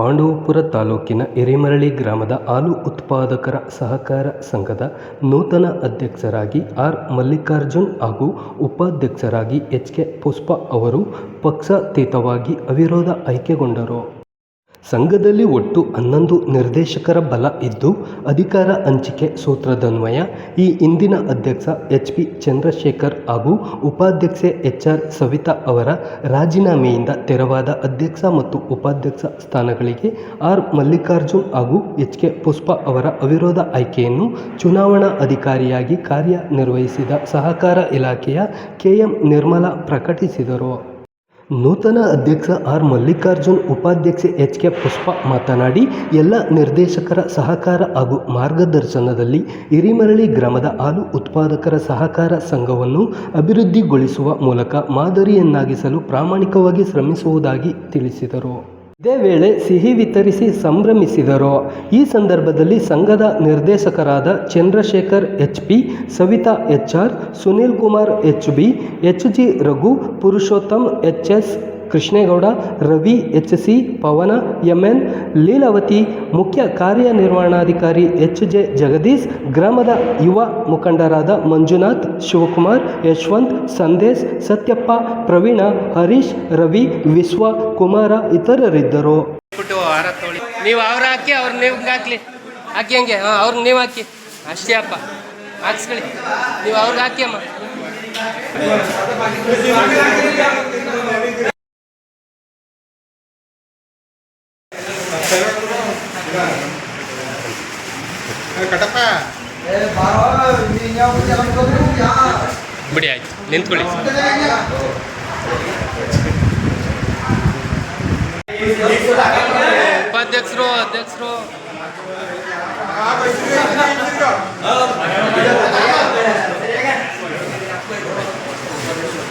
ಪಾಂಡವಪುರ ತಾಲೂಕಿನ ಹಿರೇಮರಳಿ ಗ್ರಾಮದ ಹಾಲು ಉತ್ಪಾದಕರ ಸಹಕಾರ ಸಂಘದ ನೂತನ ಅಧ್ಯಕ್ಷರಾಗಿ ಆರ್. ಮಲ್ಲಿಕಾರ್ಜುನ್ ಹಾಗೂ ಉಪಾಧ್ಯಕ್ಷರಾಗಿ ಎಚ್. ಕೆ. ಪುಷ್ಪ ಅವರು ಪಕ್ಷಾತೀತವಾಗಿ ಅವಿರೋಧ ಆಯ್ಕೆಗೊಂಡರು. ಸಂಘದಲ್ಲಿ ಒಟ್ಟು 11 ನಿರ್ದೇಶಕರ ಬಲ ಇದ್ದು, ಅಧಿಕಾರ ಹಂಚಿಕೆ ಸೂತ್ರದನ್ವಯ ಈ ಹಿಂದಿನ ಅಧ್ಯಕ್ಷ ಎಚ್. ಪಿ. ಚಂದ್ರಶೇಖರ್ ಹಾಗೂ ಉಪಾಧ್ಯಕ್ಷೆ ಎಚ್. ಆರ್. ಸವಿತಾ ಅವರ ರಾಜೀನಾಮೆಯಿಂದ ತೆರವಾದ ಅಧ್ಯಕ್ಷ ಮತ್ತು ಉಪಾಧ್ಯಕ್ಷ ಸ್ಥಾನಗಳಿಗೆ ಆರ್. ಮಲ್ಲಿಕಾರ್ಜುನ್ ಹಾಗೂ ಎಚ್. ಕೆ. ಪುಷ್ಪ ಅವರ ಅವಿರೋಧ ಆಯ್ಕೆಯನ್ನು ಚುನಾವಣಾ ಅಧಿಕಾರಿಯಾಗಿ ಕಾರ್ಯನಿರ್ವಹಿಸಿದ ಸಹಕಾರ ಇಲಾಖೆಯ ಕೆ. ಎಂ. ನಿರ್ಮಲಾ ಪ್ರಕಟಿಸಿದರು. ನೂತನ ಅಧ್ಯಕ್ಷ ಆರ್. ಮಲ್ಲಿಕಾರ್ಜುನ್, ಉಪಾಧ್ಯಕ್ಷೆ ಎಚ್. ಕೆ. ಪುಷ್ಪ ಮಾತನಾಡಿ, ಎಲ್ಲ ನಿರ್ದೇಶಕರ ಸಹಕಾರ ಹಾಗೂ ಮಾರ್ಗದರ್ಶನದಲ್ಲಿ ಹಿರೇಮರಳಿ ಗ್ರಾಮದ ಹಾಲು ಉತ್ಪಾದಕರ ಸಹಕಾರ ಸಂಘವನ್ನು ಅಭಿವೃದ್ಧಿಗೊಳಿಸುವ ಮೂಲಕ ಮಾದರಿಯನ್ನಾಗಿಸಲು ಪ್ರಾಮಾಣಿಕವಾಗಿ ಶ್ರಮಿಸುವುದಾಗಿ ತಿಳಿಸಿದರು. ಇದೇ ವೇಳೆ ಸಿಹಿ ವಿತರಿಸಿ ಸಂಭ್ರಮಿಸಿದರು. ಈ ಸಂದರ್ಭದಲ್ಲಿ ಸಂಘದ ನಿರ್ದೇಶಕರಾದ Chandrashekar H. P, Savitha H. R, Sunil Kumar H. B, H. G. Raghu, Purushottam H. S, Krishnegowda, Ravi H. C, Pavana M. N, Leelavathi, ಮುಖ್ಯ ಕಾರ್ಯನಿರ್ವಹಣಾಧಿಕಾರಿ ಎಚ್. ಜೆ. ಜಗದೀಶ್, ಗ್ರಾಮದ ಯುವ ಮುಖಂಡರಾದ ಮಂಜುನಾಥ್, ಶಿವಕುಮಾರ್, ಯಶವಂತ್, ಸಂದೇಶ್, ಸತ್ಯಪ್ಪ, ಪ್ರವೀಣ, ಹರೀಶ್, ರವಿ, ವಿಶ್ವ, ಕುಮಾರ ಇತರರಿದ್ದರು. ನೀವು ಅವ್ರ ಹಾಕಿ ಅವ್ರ ನೀವು ಹಾಕ್ಲಿ ಹಾಕಿ ಹಂಗೆ ಅವ್ರಿಗೆ ನೀವು ಹಾಕಿ ಅಷ್ಟೇ ಅಪ್ಪ ಹಾಕ್ಸ್ಕೊಳ್ಳಿ. ನೀವು ಅವ್ರಿಗೆ ಹಾಕಿ ಅಮ್ಮ. ಬಿಡಿ ಆಯ್ತು, ನಿಂತ್ಕೊಳ್ಳಿ. ಉಪಾಧ್ಯಕ್ಷರು, ಅಧ್ಯಕ್ಷರು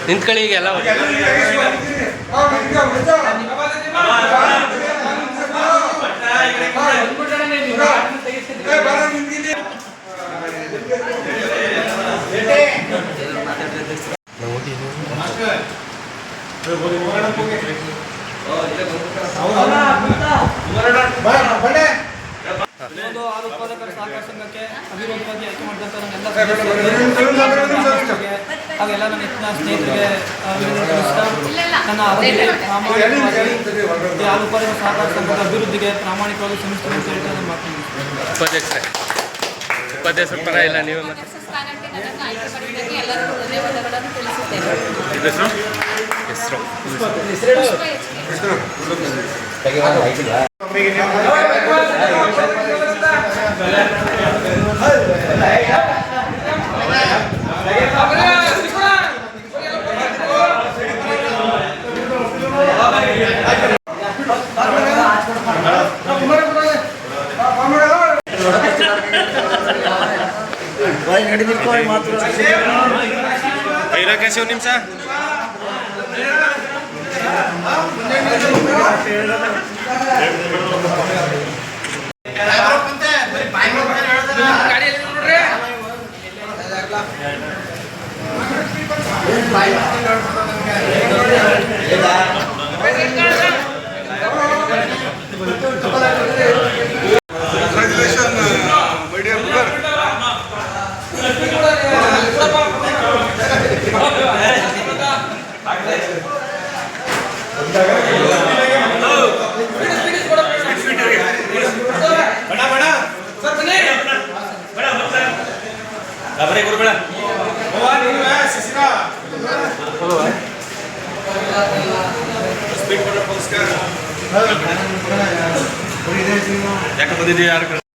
ನಿಂತ್ಕೊಳ್ಳಿ. ಈಗ ಎಲ್ಲ ಹಾಲು ಉತ್ಪಾದಕರ ಸಹಕಾರ ಸಂಘಕ್ಕೆ ಅವಿರೋಧವಾಗಿ ಆಯ್ಕೆ ಮಾಡಿದಂಥ ಹಾಗೆಲ್ಲ ನನ್ನ ಹೆಚ್ಚಿನ ಸ್ನೇಹಿತರಿಗೆ ನನ್ನ ಅವಧಿಗೆ ಪ್ರಾಮಾಣಿಕವಾಗಿ ಹಾಲು ಉತ್ಪಾದಕರ ಸಹಕಾರ ಸಂಘದ ಅಭಿವೃದ್ಧಿಗೆ ಪ್ರಾಮಾಣಿಕವಾಗಿ ಶ್ರಮಿಸ್ತೀನಿ ಅಂತ ಹೇಳ್ತಾ ನಾನು ಮಾತನಾಡ್ತೀನಿ. ಉಪಾಧ್ಯಕ್ಷರ ಪರ ಇಲ್ಲ ನೀವು कैसे हो निम्सा ಯಾಕೆ ಬಂದಿದ್ದೀವಿ ಯಾರು